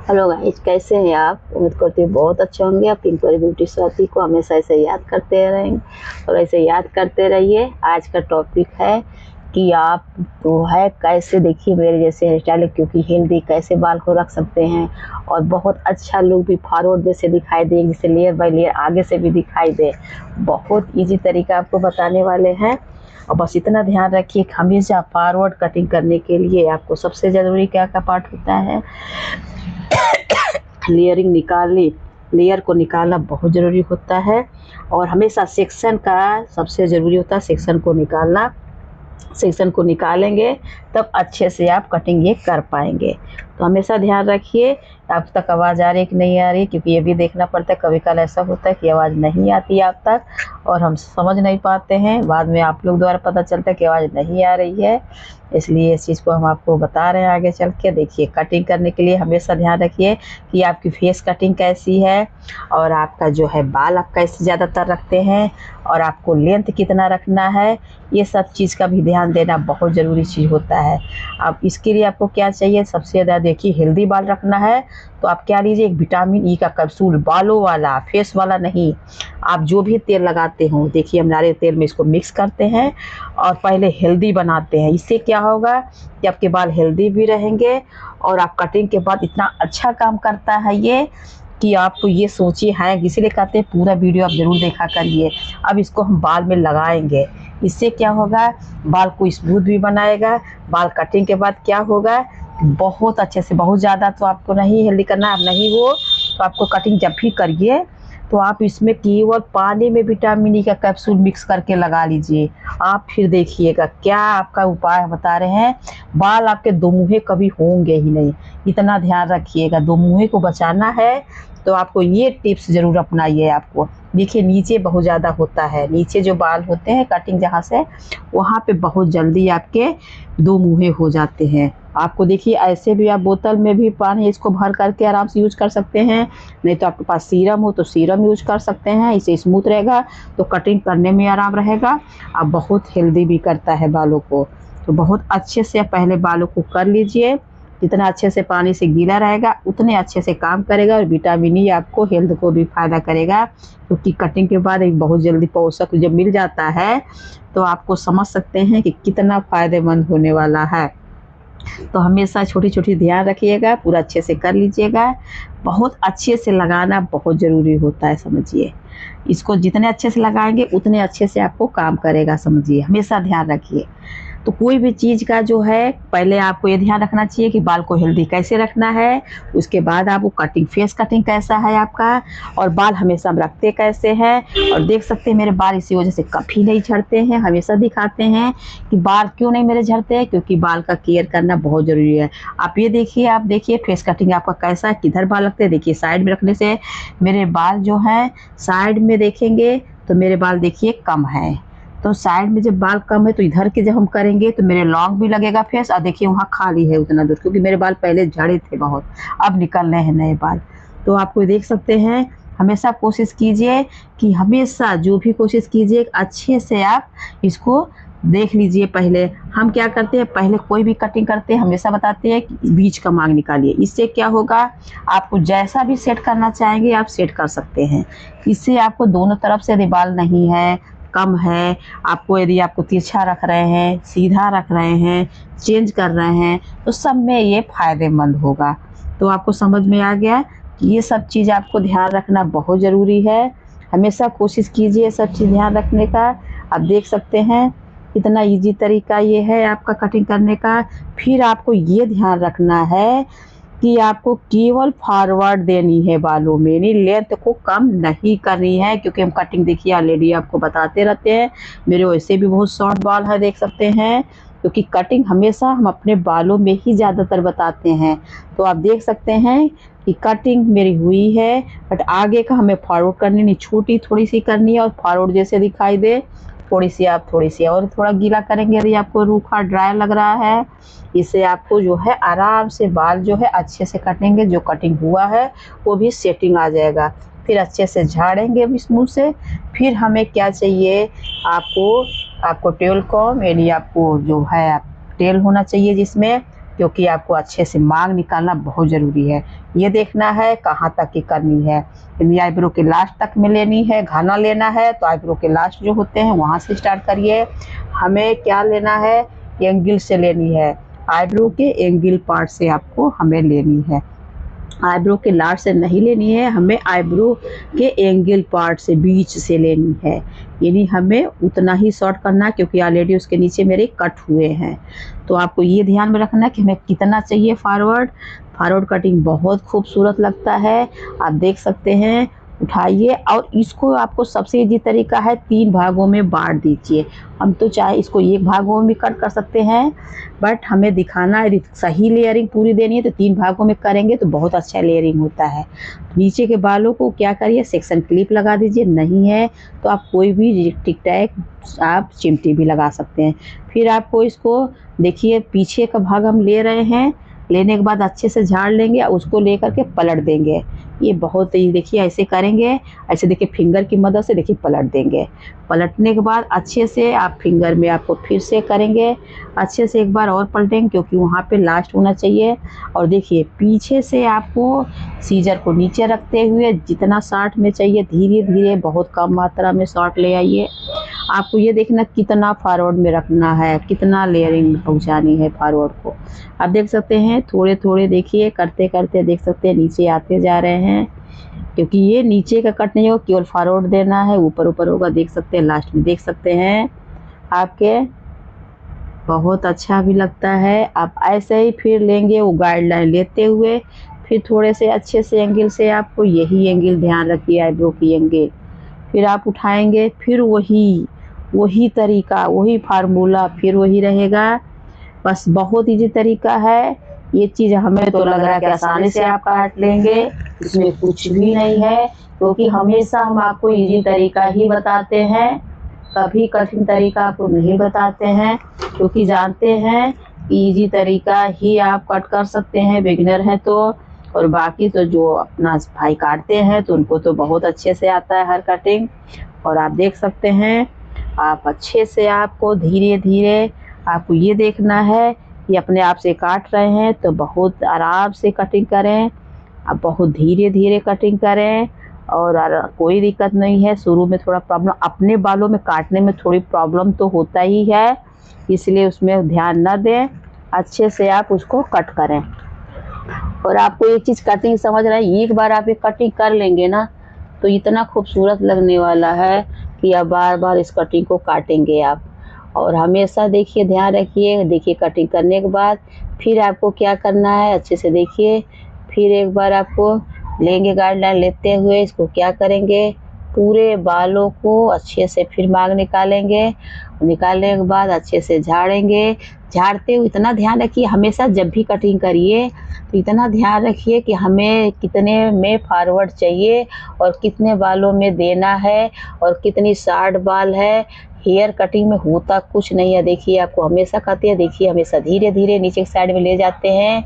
Hello guys, कैसे हैं आप? उम्मीद करती हूँ बहुत अच्छे होंगे। आप पिंकू ब्यूटी स्वाति को हमेशा ऐसे याद करते रहेंगे और ऐसे याद करते रहिए। आज का टॉपिक है कि आप तो है कैसे, देखिए मेरे जैसे हेयर स्टाइल, क्योंकि हेल्दी कैसे बाल को रख सकते हैं और बहुत अच्छा लुक भी फॉरवर्ड जैसे दिखाई दे, जैसे लेयर बाय लेयर आगे से भी दिखाई दे। बहुत ईजी तरीका आपको बताने वाले हैं और बस इतना ध्यान रखिए कि हमेशा फॉरवर्ड कटिंग करने के लिए आपको सबसे ज़रूरी क्या क्या पार्ट होता है, लेयरिंग निकालनी, लेयर को निकालना बहुत ज़रूरी होता है और हमेशा सेक्शन का सबसे ज़रूरी होता है सेक्शन को निकालना। सेक्शन को निकालेंगे तब अच्छे से आप कटिंग ये कर पाएंगे। तो हमेशा ध्यान रखिए। आप तक आवाज़ आ रही है कि नहीं आ रही, क्योंकि ये भी देखना पड़ता है। कभी कल ऐसा होता है कि आवाज़ नहीं आती आप तक और हम समझ नहीं पाते हैं, बाद में आप लोग द्वारा पता चलता है कि आवाज़ नहीं आ रही है। इसलिए इस चीज़ को हम आपको बता रहे हैं आगे चल के। देखिए, कटिंग करने के लिए हमेशा ध्यान रखिए कि आपकी फेस कटिंग कैसी है और आपका जो है बाल आप कैसे ज़्यादातर रखते हैं और आपको लेंथ कितना रखना है। ये सब चीज़ का भी ध्यान देना बहुत ज़रूरी चीज़ होता है। अब इसके लिए आपको क्या चाहिए, सबसे ज़्यादा देखिए, हेल्दी बाल रखना है तो आप क्या लीजिए, एक विटामिन ई का कैप्सूल, बालों वाला, फेस वाला नहीं। आप जो भी तेल लगाते हो, देखिए हम नारियल तेल में इसको मिक्स करते हैं और पहले हेल्दी बनाते हैं। इससे क्या होगा कि आपके बाल हेल्दी भी रहेंगे और आप कटिंग के बाद इतना अच्छा काम करता है ये कि आपको ये सोचिए है, इसीलिए कहते हैं पूरा वीडियो आप ज़रूर देखा करिए। अब इसको हम बाल में लगाएंगे, इससे क्या होगा, बाल को स्मूथ भी बनाएगा। बाल कटिंग के बाद क्या होगा, बहुत अच्छे से, बहुत ज़्यादा तो आपको नहीं हेल्दी करना, आप नहीं हो तो आपको कटिंग जब भी करिए तो आप इसमें केवल पानी में विटामिन ई का कैप्सूल मिक्स करके लगा लीजिए। आप फिर देखिएगा क्या आपका उपाय बता रहे हैं, बाल आपके दो मुँहे कभी होंगे ही नहीं। इतना ध्यान रखिएगा, दो मुँहे को बचाना है तो आपको ये टिप्स ज़रूर अपनाइए। आपको देखिए नीचे बहुत ज़्यादा होता है, नीचे जो बाल होते हैं कटिंग जहाँ से, वहाँ पे बहुत जल्दी आपके दो मुँहे हो जाते हैं। आपको देखिए ऐसे भी आप बोतल में भी पानी इसको भर करके आराम से यूज कर सकते हैं, नहीं तो आपके पास सीरम हो तो सीरम यूज कर सकते हैं। इसे स्मूथ रहेगा तो कटिंग करने में आराम रहेगा। अब बहुत हेल्दी भी करता है बालों को। तो बहुत अच्छे से पहले बालों को कर लीजिए, जितना अच्छे से पानी से गीला रहेगा उतने अच्छे से काम करेगा और विटामिन ई आपको हेल्थ को भी फ़ायदा करेगा। क्योंकि कटिंग के बाद एक बहुत जल्दी पोषक जब मिल जाता है तो आपको समझ सकते हैं कि कितना फ़ायदेमंद होने वाला है। तो हमेशा छोटी छोटी ध्यान रखिएगा, पूरा अच्छे से कर लीजिएगा। बहुत अच्छे से लगाना बहुत ज़रूरी होता है, समझिए। इसको जितने अच्छे से लगाएंगे उतने अच्छे से आपको काम करेगा, समझिए। हमेशा ध्यान रखिए। तो कोई भी चीज़ का जो है पहले आपको ये ध्यान रखना चाहिए कि बाल को हेल्दी कैसे रखना है, उसके बाद आपको कटिंग, फेस कटिंग कैसा है आपका और बाल हमेशा हम रखते कैसे हैं। और देख सकते हैं मेरे बाल इसी वजह से कभी नहीं झड़ते हैं। हमेशा दिखाते हैं कि बाल क्यों नहीं मेरे झड़ते हैं, क्योंकि बाल का केयर करना बहुत ज़रूरी है। आप ये देखिए, आप देखिए फेस कटिंग आपका कैसा है, किधर बाल लगते हैं। देखिए साइड में रखने से मेरे बाल जो हैं, साइड में देखेंगे तो मेरे बाल देखिए कम हैं। तो साइड में जब बाल कम है तो इधर के जब हम करेंगे तो मेरे लॉन्ग भी लगेगा फेस, और देखिए वहाँ खाली है उतना दूर, क्योंकि मेरे बाल पहले झड़े थे बहुत, अब निकल रहे हैं नए बाल। तो आपको देख सकते हैं। हमेशा कोशिश कीजिए कि हमेशा जो भी कोशिश कीजिए अच्छे से आप इसको देख लीजिए। पहले हम क्या करते हैं, पहले कोई भी कटिंग करते हैं हमेशा बताते हैं कि बीच का मांग निकालिए। इससे क्या होगा, आपको जैसा भी सेट करना चाहेंगे आप सेट कर सकते हैं। इससे आपको दोनों तरफ से यदि बाल नहीं है, कम है, आपको यदि आपको तिरछा रख रहे हैं, सीधा रख रहे हैं, चेंज कर रहे हैं, तो सब में ये फ़ायदेमंद होगा। तो आपको समझ में आ गया कि ये सब चीज़ आपको ध्यान रखना बहुत ज़रूरी है। हमेशा कोशिश कीजिए सब चीज़ ध्यान रखने का। आप देख सकते हैं कितना इजी तरीका ये है आपका कटिंग करने का। फिर आपको ये ध्यान रखना है कि आपको केवल फॉरवर्ड देनी है बालों में, यानी लेंथ को कम नहीं करनी है। क्योंकि हम कटिंग देखिए ऑलरेडी आपको बताते रहते हैं, मेरे वैसे भी बहुत शॉर्ट बाल है, देख सकते हैं। क्योंकि कटिंग हमेशा हम अपने बालों में ही ज़्यादातर बताते हैं। तो आप देख सकते हैं कि कटिंग मेरी हुई है, बट आगे का हमें फॉरवर्ड करनी नहीं, छोटी थोड़ी सी करनी है और फॉरवर्ड जैसे दिखाई दे थोड़ी सी, आप थोड़ी सी और थोड़ा गीला करेंगे यदि आपको रूखा ड्राई लग रहा है। इससे आपको जो है आराम से बाल जो है अच्छे से कटेंगे, जो कटिंग हुआ है वो भी सेटिंग आ जाएगा। फिर अच्छे से झाड़ेंगे अब स्मूथ से। फिर हमें क्या चाहिए, आपको टेल कॉम, यानी आपको जो है टेल होना चाहिए जिसमें क्योंकि आपको अच्छे से मांग निकालना बहुत ज़रूरी है। ये देखना है कहाँ तक की करनी है। यदि आईब्रो के लास्ट तक में लेनी है, घाना लेना है, तो आईब्रो के लास्ट जो होते हैं वहाँ से स्टार्ट करिए। हमें क्या लेना है, एंगल से लेनी है, आईब्रो के एंगल पार्ट से आपको हमें लेनी है। आईब्रो के लास्ट से नहीं लेनी है, हमें आईब्रो के एंगल पार्ट से, बीच से लेनी है। यानी हमें उतना ही शॉर्ट करना है, क्योंकि ऑलरेडी उसके नीचे मेरे कट हुए हैं। तो आपको ये ध्यान में रखना है कि हमें कितना चाहिए फॉरवर्ड। फॉरवर्ड कटिंग बहुत खूबसूरत लगता है, आप देख सकते हैं। उठाइए और इसको आपको सबसे ईजी तरीका है 3 भागों में बांट दीजिए। हम तो चाहे इसको 1 भागों में भी कट कर सकते हैं, बट हमें दिखाना है सही लेयरिंग पूरी देनी है, तो 3 भागों में करेंगे तो बहुत अच्छा लेयरिंग होता है। नीचे के बालों को क्या करिए, सेक्शन क्लिप लगा दीजिए, नहीं है तो आप कोई भी टिक टैक आप चिमटी भी लगा सकते हैं। फिर आपको इसको देखिए, पीछे का भाग हम ले रहे हैं, लेने के बाद अच्छे से झाड़ लेंगे और उसको लेकर के पलट देंगे। ये बहुत ही देखिए ऐसे करेंगे, ऐसे देखिए फिंगर की मदद से देखिए पलट देंगे। पलटने के बाद अच्छे से आप फिंगर में आपको फिर से करेंगे, अच्छे से एक बार और पलटेंगे, क्योंकि वहाँ पे लास्ट होना चाहिए। और देखिए पीछे से आपको सीजर को नीचे रखते हुए जितना शॉर्ट में चाहिए धीरे धीरे, बहुत कम मात्रा में शॉर्ट ले आइए। आपको ये देखना कितना फॉरवर्ड में रखना है, कितना लेयरिंग पहुंचानी है फॉरवर्ड को। आप देख सकते हैं थोड़े थोड़े देखिए करते करते देख सकते हैं नीचे आते जा रहे हैं, क्योंकि ये नीचे का कट नहीं होगा, केवल फॉरवर्ड देना है, ऊपर ऊपर होगा। देख सकते हैं लास्ट में, देख सकते हैं आपके बहुत अच्छा भी लगता है। आप ऐसे ही फिर लेंगे, वो गाइडलाइन लेते हुए फिर थोड़े से अच्छे से एंगल से, आपको यही एंगल ध्यान रखिए, आईब्रो की एंगल। फिर आप उठाएंगे, फिर वही तरीका, वही फार्मूला फिर वही रहेगा। बस बहुत ईजी तरीका है। ये चीज़ हमें तो लग रहा है कि आसानी से आप काट लेंगे, इसमें कुछ भी नहीं है, क्योंकि हमेशा हम आपको ईजी तरीका ही बताते हैं, कभी कठिन तरीका आपको नहीं बताते हैं, क्योंकि जानते हैं ईजी तरीका ही आप कट कर सकते हैं बिगिनर हैं तो। और बाकी तो जो अपना भाई काटते हैं तो उनको तो बहुत अच्छे से आता है हर कटिंग। और आप देख सकते हैं, आप अच्छे से आपको धीरे धीरे आपको ये देखना है कि अपने आप से काट रहे हैं तो बहुत आराम से कटिंग करें, आप बहुत धीरे धीरे कटिंग करें। और कोई दिक्कत नहीं है, शुरू में थोड़ा प्रॉब्लम, अपने बालों में काटने में थोड़ी प्रॉब्लम तो होता ही है, इसलिए उसमें ध्यान न दें, अच्छे से आप उसको कट करें। और आपको एक चीज़ कटिंग समझ रहे हैं, एक बार आप ये कटिंग कर लेंगे ना तो इतना खूबसूरत लगने वाला है कि आप बार बार इस कटिंग को काटेंगे आप। और हमेशा देखिए ध्यान रखिए, देखिए कटिंग करने के बाद फिर आपको क्या करना है, अच्छे से देखिए। फिर एक बार आपको लेंगे गाइडलाइन लेते हुए, इसको क्या करेंगे, पूरे बालों को अच्छे से फिर मांग निकालेंगे। निकालने के बाद अच्छे से झाड़ेंगे। झाड़ते हुए इतना ध्यान रखिए, हमेशा जब भी कटिंग करिए तो इतना ध्यान रखिए कि हमें कितने में फॉरवर्ड चाहिए और कितने बालों में देना है और कितनी शॉर्ट बाल है। हेयर कटिंग में होता कुछ नहीं है, देखिए आपको हमेशा कहते हैं, देखिए हमेशा धीरे धीरे नीचे की साइड में ले जाते हैं।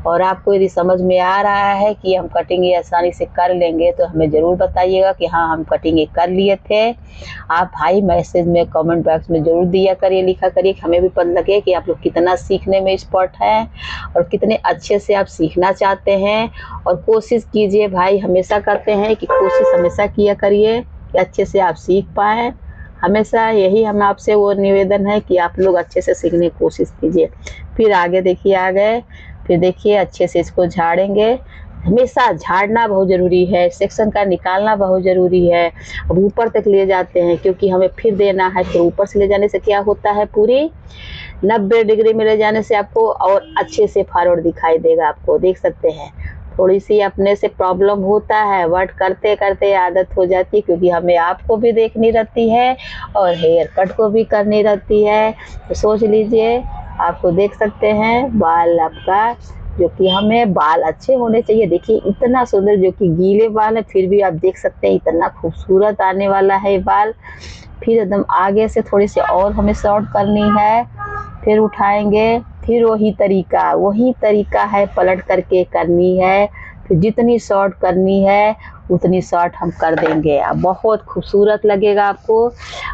और आपको यदि समझ में आ रहा है कि हम कटिंग ये आसानी से कर लेंगे तो हमें ज़रूर बताइएगा कि हाँ हम कटिंग ये कर लिए थे। आप भाई मैसेज में कमेंट बॉक्स में ज़रूर दिया करिए, लिखा करिए कि हमें भी पता लगे कि आप लोग कितना सीखने में एक्सपर्ट हैं और कितने अच्छे से आप सीखना चाहते हैं। और कोशिश कीजिए भाई, हमेशा कहते हैं कि कोशिश हमेशा किया करिए कि अच्छे से आप सीख पाएँ। हमेशा यही हम आपसे वो निवेदन है कि आप लोग अच्छे से सीखने की कोशिश कीजिए। फिर आगे देखिए, आ गए, फिर देखिए अच्छे से इसको झाड़ेंगे। हमेशा झाड़ना बहुत ज़रूरी है, सेक्शन का निकालना बहुत ज़रूरी है। अब ऊपर तक ले जाते हैं क्योंकि हमें फिर देना है, फिर ऊपर से ले जाने से क्या होता है, पूरी 90 डिग्री में ले जाने से आपको और अच्छे से फॉरवर्ड दिखाई देगा। आपको देख सकते हैं थोड़ी सी अपने से प्रॉब्लम होता है, बट करते करते आदत हो जाती है, क्योंकि हमें आपको भी देखनी रहती है और हेयर कट को भी करनी रहती है। तो सोच लीजिए, आपको देख सकते हैं बाल आपका, जो कि हमें बाल अच्छे होने चाहिए। देखिए इतना सुंदर, जो कि गीले बाल है फिर भी आप देख सकते हैं इतना खूबसूरत आने वाला है ये बाल। फिर एकदम आगे से थोड़ी सी और हमें शॉर्ट करनी है, फिर उठाएंगे, फिर वही तरीका है पलट करके करनी है। फिर जितनी शॉर्ट करनी है उतनी शॉर्ट हम कर देंगे। अब बहुत खूबसूरत लगेगा आपको,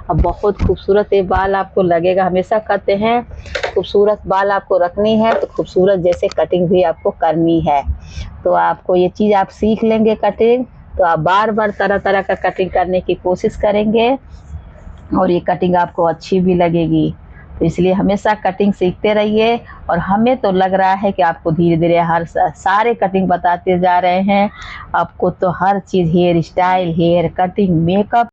अब बहुत खूबसूरत ये बाल आपको लगेगा। हमेशा कहते हैं खूबसूरत बाल आपको रखनी है तो खूबसूरत जैसे कटिंग भी आपको करनी है। तो आपको ये चीज़ आप सीख लेंगे कटिंग, तो आप बार-बार तरह-तरह का कटिंग करने की कोशिश करेंगे और ये कटिंग आपको अच्छी भी लगेगी। तो इसलिए हमेशा कटिंग सीखते रहिए और हमें तो लग रहा है कि आपको धीरे-धीरे हर सारे कटिंग बताते जा रहे हैं। आपको तो हर चीज़ hair style, hair cutting, makeup